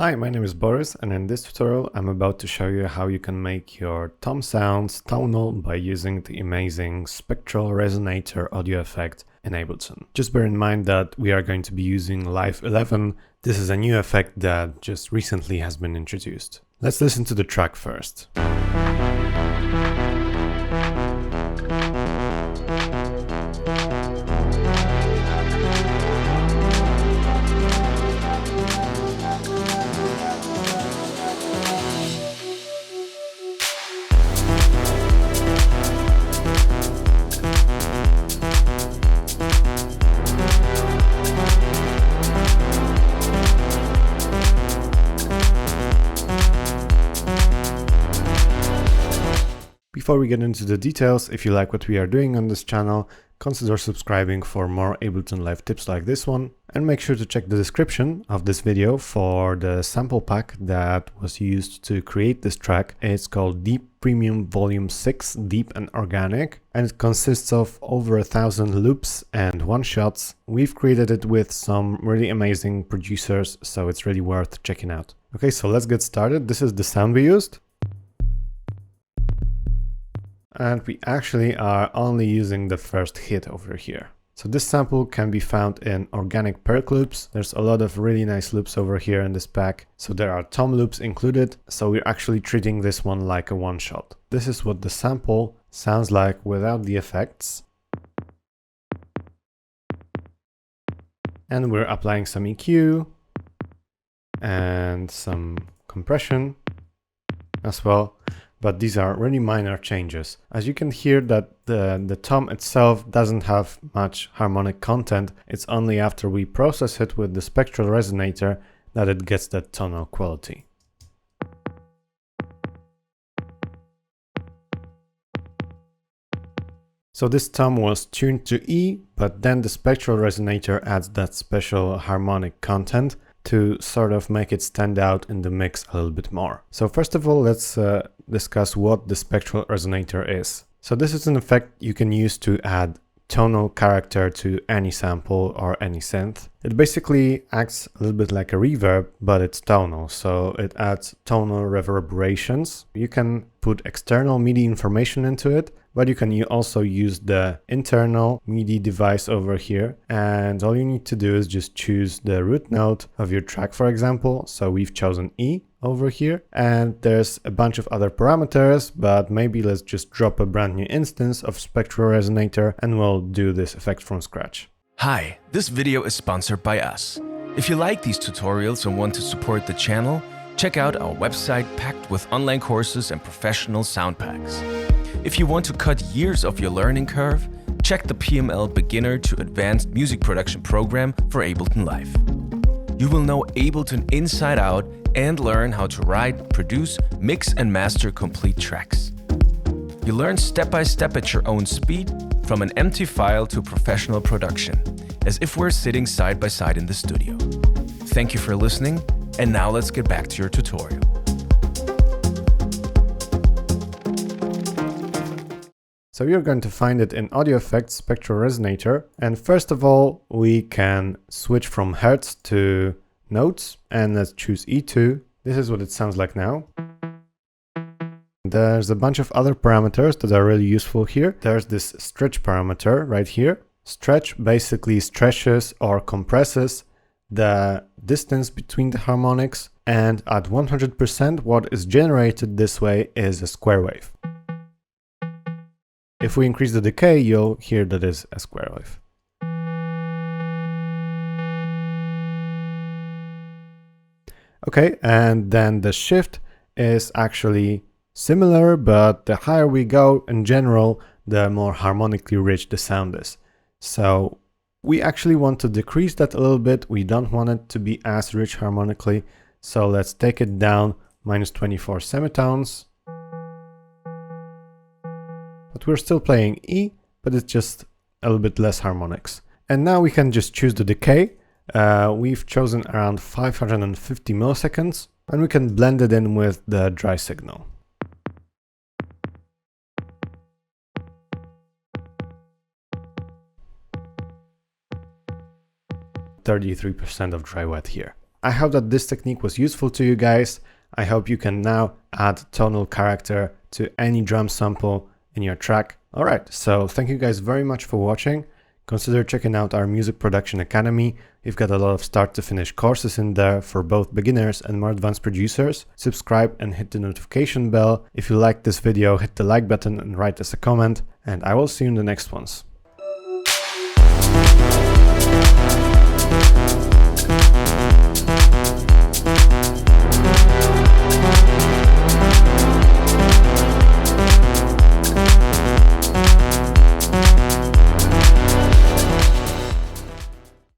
Hi, my name is Boris, and in this tutorial I'm about to show you how you can make your tom sounds tonal by using the amazing Spectral Resonator Audio Effect in Ableton. Just bear in mind that we are going to be using Live 11. This is a new effect that just recently has been introduced. Let's listen to the track first. Before we get into the details, if you like what we are doing on this channel, consider subscribing for more Ableton Live tips like this one, and make sure to check the description of this video for the sample pack that was used to create this track. It's called Deep Premium Volume 6 Deep and Organic, and it consists of over 1,000 loops and one-shots. We've created it with some really amazing producers, so it's really worth checking out. Okay, so let's get started. This is the sound we used. And we actually are only using the first hit over here. So this sample can be found in organic perc loops. There's a lot of really nice loops over here in this pack. So there are tom loops included. So we're actually treating this one like a one shot. This is what the sample sounds like without the effects. And we're applying some EQ and some compression as well. But these are really minor changes. As you can hear that the tom itself doesn't have much harmonic content. It's only after we process it with the spectral resonator that it gets that tonal quality. So this tom was tuned to E, but then the spectral resonator adds that special harmonic content to sort of make it stand out in the mix a little bit more. So first of all, let's discuss what the spectral resonator is. So this is an effect you can use to add tonal character to any sample or any synth. It basically acts a little bit like a reverb, but it's tonal, so it adds tonal reverberations. You can put external MIDI information into it, but you can also use the internal MIDI device over here, and all you need to do is just choose the root note of your track, for example. So we've chosen E over here, and there's a bunch of other parameters, but maybe let's just drop a brand new instance of Spectral Resonator and we'll do this effect from scratch. Hi, this video is sponsored by us. If you like these tutorials and want to support the channel, check out our website packed with online courses and professional sound packs. If you want to cut years of your learning curve, check the PML Beginner to Advanced Music Production program for Ableton Live. You will know Ableton inside out and learn how to write, produce, mix and master complete tracks. You learn step by step at your own speed, from an empty file to professional production, as if we're sitting side by side in the studio. Thank you for listening, and now let's get back to your tutorial. So you're going to find it in Audio Effects Spectral Resonator, and first of all we can switch from hertz to notes, and let's choose E2. This is what it sounds like now. There's a bunch of other parameters that are really useful here. There's this stretch parameter right here. Stretch basically stretches or compresses the distance between the harmonics, and at 100% what is generated this way is a square wave. If we increase the decay, you'll hear that is a square wave. Okay, and then the shift is actually similar, but the higher we go in general, the more harmonically rich the sound is. So we actually want to decrease that a little bit. We don't want it to be as rich harmonically. So let's take it down -24 semitones. But we're still playing E, but it's just a little bit less harmonics. And now we can just choose the decay. We've chosen around 550 milliseconds, and we can blend it in with the dry signal. 33% of dry wet here. I hope that this technique was useful to you guys. I hope you can now add tonal character to any drum sample in your track. Alright, so thank you guys very much for watching. Consider checking out our Music Production Academy. We've got a lot of start to finish courses in there for both beginners and more advanced producers. Subscribe and hit the notification bell. If you liked this video, hit the like button and write us a comment, and I will see you in the next ones.